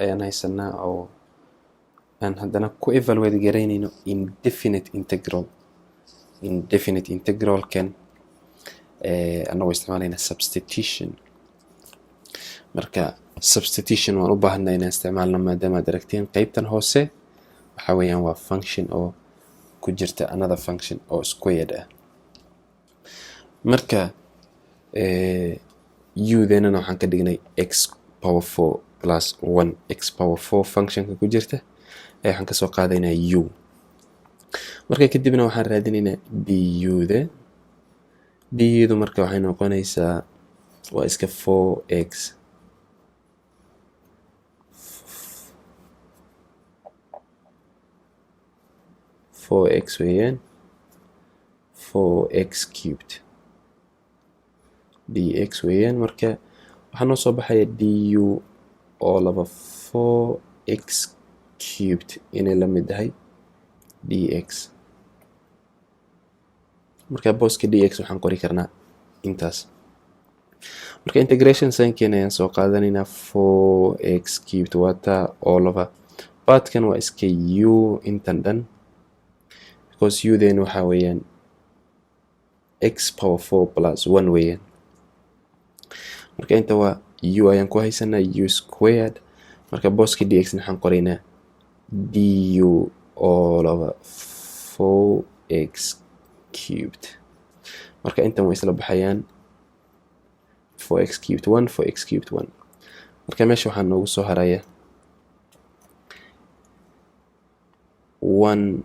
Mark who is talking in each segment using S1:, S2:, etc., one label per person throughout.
S1: ayaan haysanaa oo aan haddana ku evaluate garaynayno indefinite integralkan anagoo isticmaalayna substitution. marka substitution waan u baahanaa inaan isticmaalno maadaama aad aragteen qaybtan hoose waxa weeyaan waa function oo ku jirta another function oo squared ah. marka u-deenana waxaan ka dhignay x power 4 plus 1 x power 4 functionka ku jirta waxaan kasoo qaadaynaa u. marka kadibna waxaan raadinaynaa du-da. du-du marka waxay noqonaysaa waa iska 4x weeyaan 4x cubed dx weeyaan. marka waxaa noo soo baxaya du oo laba 4x cubed inay la mid tahay dx. marka booska dx waxaan qori karnaa intaas. marka integration signkeena ayaan soo qaadanaynaa 4x cubed waa taa oo laba baadkan waa iska u intan dhan because u-deen waxaa weeyaan x power 4 plus 1 weeyaan. marka inta waa u ayaan ku haysanaa u squared. marka booska dx waxaan qoraynaa du oo laba 4x cubed. marka intan way isla baxayaan 4x cubed 1 4x cubed 1. marka meesha waxaa noogu soo haraya 1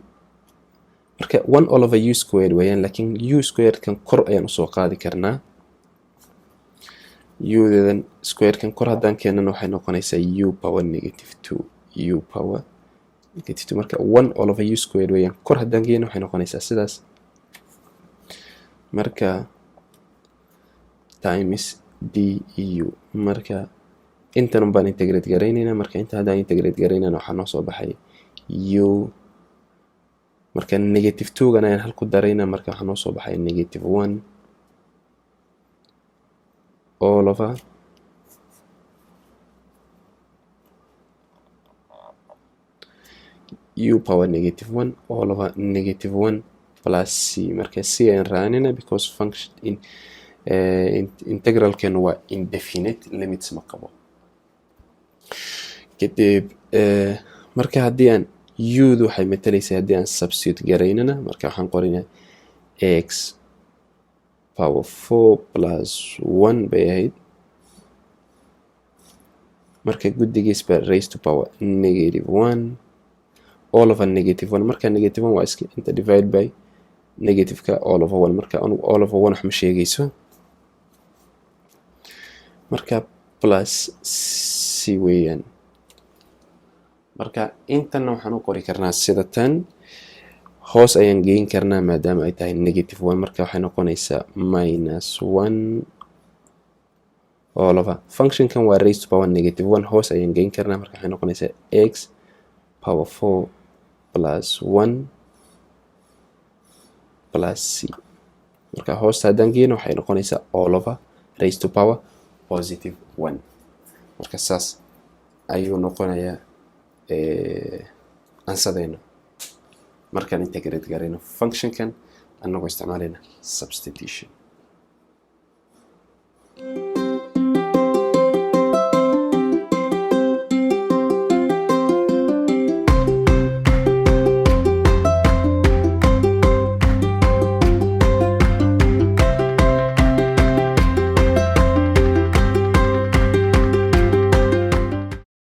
S1: marka 1 all over u squared weeyaan laakiin u squared kan kor ayaan usoo qaadi karnaa. u-dan squared kan kor haddaan keenana waxay noqonaysaa u power negative 2 u power negative 2. marka 1 all over u squared weeyaan kor haddaan geeno waxay noqonaysaa sidaas. marka times du. marka intan baan integrate garaynaynaa. marka inta haddaan integrate garaynana waxaa noo soo baxay u. marka negative 2gan ayaan halku daraynaa. marka waxaa noo soo baxay negative 1 all over u power negative 1 all over negative 1 plus c. marka c ayaan raacinayna because function integralkan waa indefinite limits ma qabo. kadib marka haddii aan u-du waxay matalaysaa haddii aan substitute garaynana. marka waxaan qoraynaa x power 4 plus 1 bay ahayd. marka guddigiis baa raised to power negative 1 all over negative 1. marka negative 1 waa iska inta divide by negative-ka all over 1. marka anugu all over 1 wax ma sheegayso. marka plus c weeyaan. marka intana waxaan u qori karnaa sida tan hoos ayaan geyn karnaa maadaama ay tahay negative 1. marka waxay noqonaysaa minus 1 all over functionkan waa raised to power negative 1 hoos ayaan geyn karnaa. marka waxay noqonaysaa x power 4 plus 1 plus c. marka hoosta haddaan geyno waxay noqonaysaa all over raised to power positive 1. marka saas ayuu noqonayaa ansadayno markaan integrate garayno functionkan anagoo isticmaalayna substitution.